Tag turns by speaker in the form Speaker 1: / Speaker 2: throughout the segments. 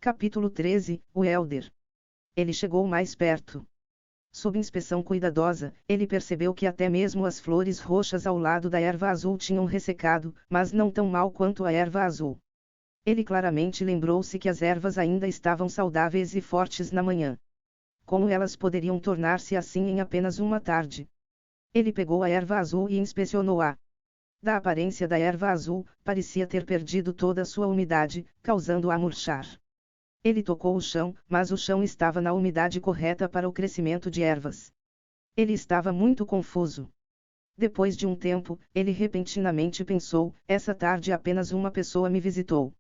Speaker 1: Capítulo 13, o Elder. Ele chegou mais perto. Sob inspeção cuidadosa, ele percebeu que até mesmo as flores roxas ao lado da erva azul tinham ressecado, mas não tão mal quanto a erva azul. Ele claramente lembrou-se que as ervas ainda estavam saudáveis e fortes na manhã. Como elas poderiam tornar-se assim em apenas uma tarde? Ele pegou a erva azul e inspecionou-a. Da aparência da erva azul, parecia ter perdido toda a sua umidade, causando-a murchar. Ele tocou o chão, mas o chão estava na umidade correta para o crescimento de ervas. Ele estava muito confuso. Depois de um tempo, ele repentinamente pensou: essa tarde apenas uma pessoa me visitou.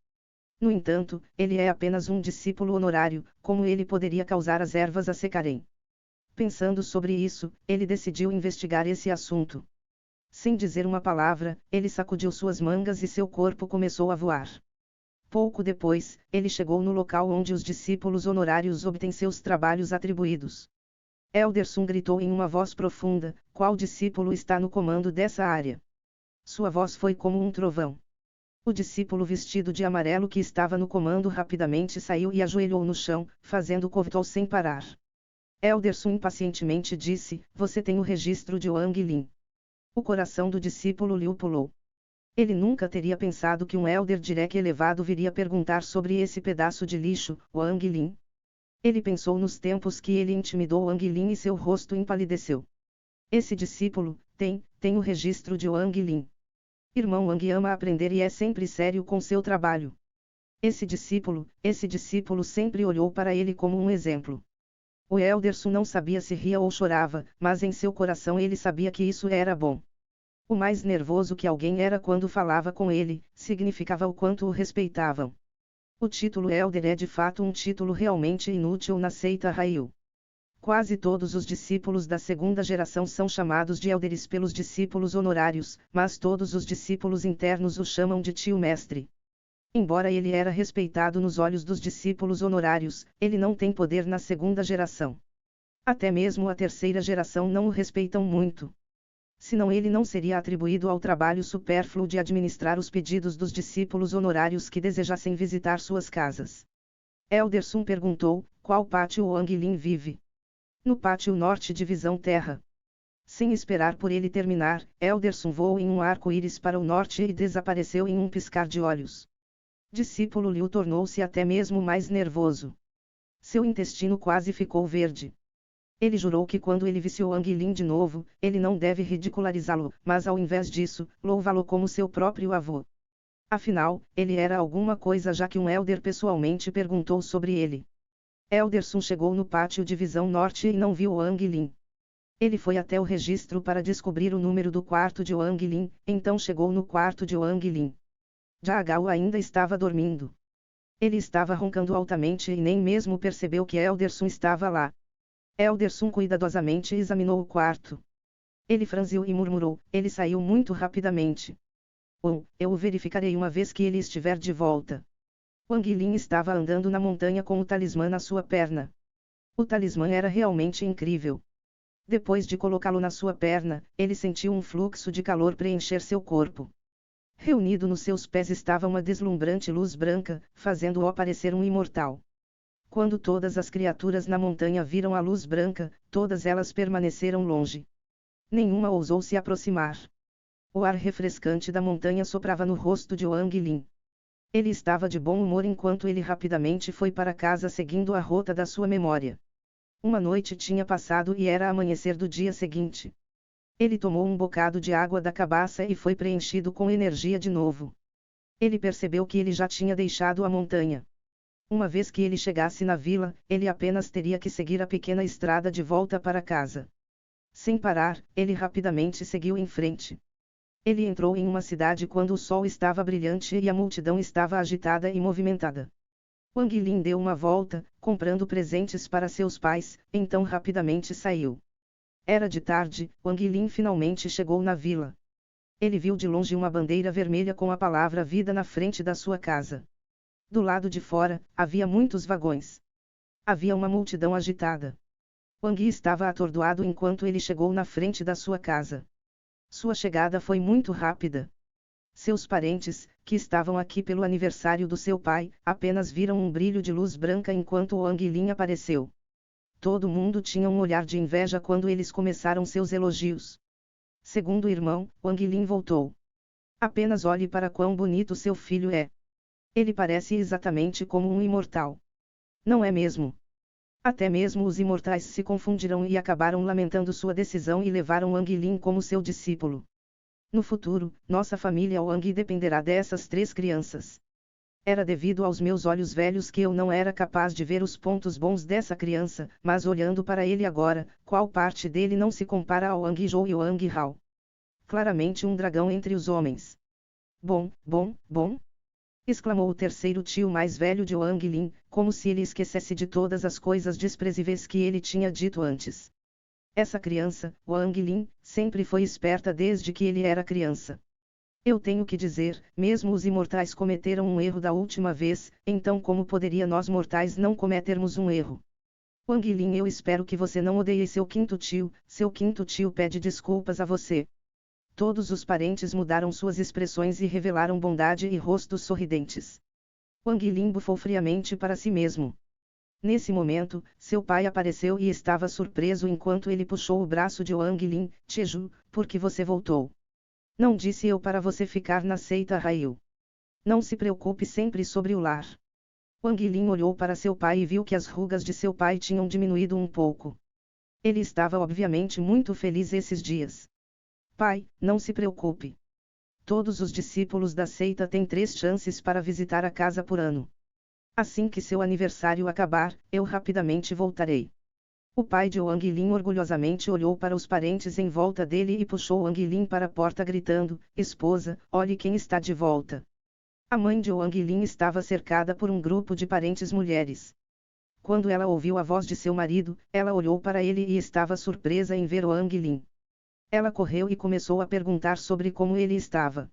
Speaker 1: No entanto, ele é apenas um discípulo honorário, como ele poderia causar as ervas a secarem? Pensando sobre isso, ele decidiu investigar esse assunto. Sem dizer uma palavra, ele sacudiu suas mangas e seu corpo começou a voar. Pouco depois, ele chegou no local onde os discípulos honorários obtêm seus trabalhos atribuídos. Elderson gritou em uma voz profunda: qual discípulo está no comando dessa área? Sua voz foi como um trovão. O discípulo vestido de amarelo que estava no comando rapidamente saiu e ajoelhou no chão, fazendo covetol sem parar. Elderson impacientemente disse: você tem o registro de Wang Lin. O coração do discípulo Liu pulou. Ele nunca teria pensado que um elder direct elevado viria perguntar sobre esse pedaço de lixo, Wang Lin. Ele pensou nos tempos que ele intimidou Wang Lin e seu rosto empalideceu. Esse discípulo tem o registro de Wang Lin. Irmão Wang ama aprender e é sempre sério com seu trabalho. Esse discípulo sempre olhou para ele como um exemplo. O Elderson não sabia se ria ou chorava, mas em seu coração ele sabia que isso era bom. O mais nervoso que alguém era quando falava com ele, significava o quanto o respeitavam. O título Elder é de fato um título realmente inútil na seita Raiu. Quase todos os discípulos da segunda geração são chamados de Elders pelos discípulos honorários, mas todos os discípulos internos o chamam de tio mestre. Embora ele era respeitado nos olhos dos discípulos honorários, ele não tem poder na segunda geração. Até mesmo a terceira geração não o respeitam muito. Senão ele não seria atribuído ao trabalho supérfluo de administrar os pedidos dos discípulos honorários que desejassem visitar suas casas. Elderson perguntou: qual pátio Wang Lin vive? No pátio norte divisão terra. Sem esperar por ele terminar, Elderson voou em um arco-íris para o norte e desapareceu em um piscar de olhos. Discípulo Liu tornou-se até mesmo mais nervoso. Seu intestino quase ficou verde. Ele jurou que quando ele visse Wang Lin de novo, ele não deve ridicularizá-lo, mas ao invés disso, louvá-lo como seu próprio avô. Afinal, ele era alguma coisa já que um elder pessoalmente perguntou sobre ele. Elderson chegou no pátio divisão norte e não viu Wang Lin. Ele foi até o registro para descobrir o número do quarto de Wang Lin, então chegou no quarto de Wang Lin. Jagao ainda estava dormindo. Ele estava roncando altamente e nem mesmo percebeu que Elderson estava lá. Elderson cuidadosamente examinou o quarto. Ele franziu e murmurou: ele saiu muito rapidamente. Eu o verificarei uma vez que ele estiver de volta. Wang Lin estava andando na montanha com o talismã na sua perna. O talismã era realmente incrível. Depois de colocá-lo na sua perna, ele sentiu um fluxo de calor preencher seu corpo. Reunido nos seus pés estava uma deslumbrante luz branca, fazendo-o parecer um imortal. Quando todas as criaturas na montanha viram a luz branca, todas elas permaneceram longe. Nenhuma ousou se aproximar. O ar refrescante da montanha soprava no rosto de Wang Lin. Ele estava de bom humor enquanto ele rapidamente foi para casa seguindo a rota da sua memória. Uma noite tinha passado e era amanhecer do dia seguinte. Ele tomou um bocado de água da cabaça e foi preenchido com energia de novo. Ele percebeu que ele já tinha deixado a montanha. Uma vez que ele chegasse na vila, ele apenas teria que seguir a pequena estrada de volta para casa. Sem parar, ele rapidamente seguiu em frente. Ele entrou em uma cidade quando o sol estava brilhante e a multidão estava agitada e movimentada. Wang Lin deu uma volta, comprando presentes para seus pais, então rapidamente saiu. Era de tarde, Wang Lin finalmente chegou na vila. Ele viu de longe uma bandeira vermelha com a palavra vida na frente da sua casa. Do lado de fora, havia muitos vagões. Havia uma multidão agitada. Wang estava atordoado enquanto ele chegou na frente da sua casa. Sua chegada foi muito rápida. Seus parentes, que estavam aqui pelo aniversário do seu pai, apenas viram um brilho de luz branca enquanto Wang Lin apareceu. Todo mundo tinha um olhar de inveja quando eles começaram seus elogios. Segundo o irmão, Wang Lin voltou. Apenas olhe para quão bonito seu filho é. Ele parece exatamente como um imortal. Não é mesmo? Até mesmo os imortais se confundiram e acabaram lamentando sua decisão e levaram Wang Lin como seu discípulo. No futuro, nossa família Wang dependerá dessas 3 crianças. Era devido aos meus olhos velhos que eu não era capaz de ver os pontos bons dessa criança, mas olhando para ele agora, qual parte dele não se compara ao Wang Zhou e Wang Hao? Claramente um dragão entre os homens. Bom, bom, bom! Exclamou o terceiro tio mais velho de Wang Lin, como se ele esquecesse de todas as coisas desprezíveis que ele tinha dito antes. Essa criança, Wang Lin, sempre foi esperta desde que ele era criança. Eu tenho que dizer, mesmo os imortais cometeram um erro da última vez, então como poderia nós mortais não cometermos um erro? Wang Lin, eu espero que você não odeie seu quinto tio pede desculpas a você. Todos os parentes mudaram suas expressões e revelaram bondade e rostos sorridentes. Wang Lin bufou friamente para si mesmo. Nesse momento, seu pai apareceu e estava surpreso enquanto ele puxou o braço de Wang Lin. Cheju, por que você voltou? Não disse eu para você ficar na seita Raiu. Não se preocupe sempre sobre o lar. Wang Lin olhou para seu pai e viu que as rugas de seu pai tinham diminuído um pouco. Ele estava obviamente muito feliz esses dias. Pai, não se preocupe. Todos os discípulos da seita têm 3 chances para visitar a casa por ano. Assim que seu aniversário acabar, eu rapidamente voltarei. O pai de Wang Lin orgulhosamente olhou para os parentes em volta dele e puxou Wang Lin para a porta gritando: esposa, olhe quem está de volta. A mãe de Wang Lin estava cercada por um grupo de parentes mulheres. Quando ela ouviu a voz de seu marido, ela olhou para ele e estava surpresa em ver Wang Lin. Ela correu e começou a perguntar sobre como ele estava.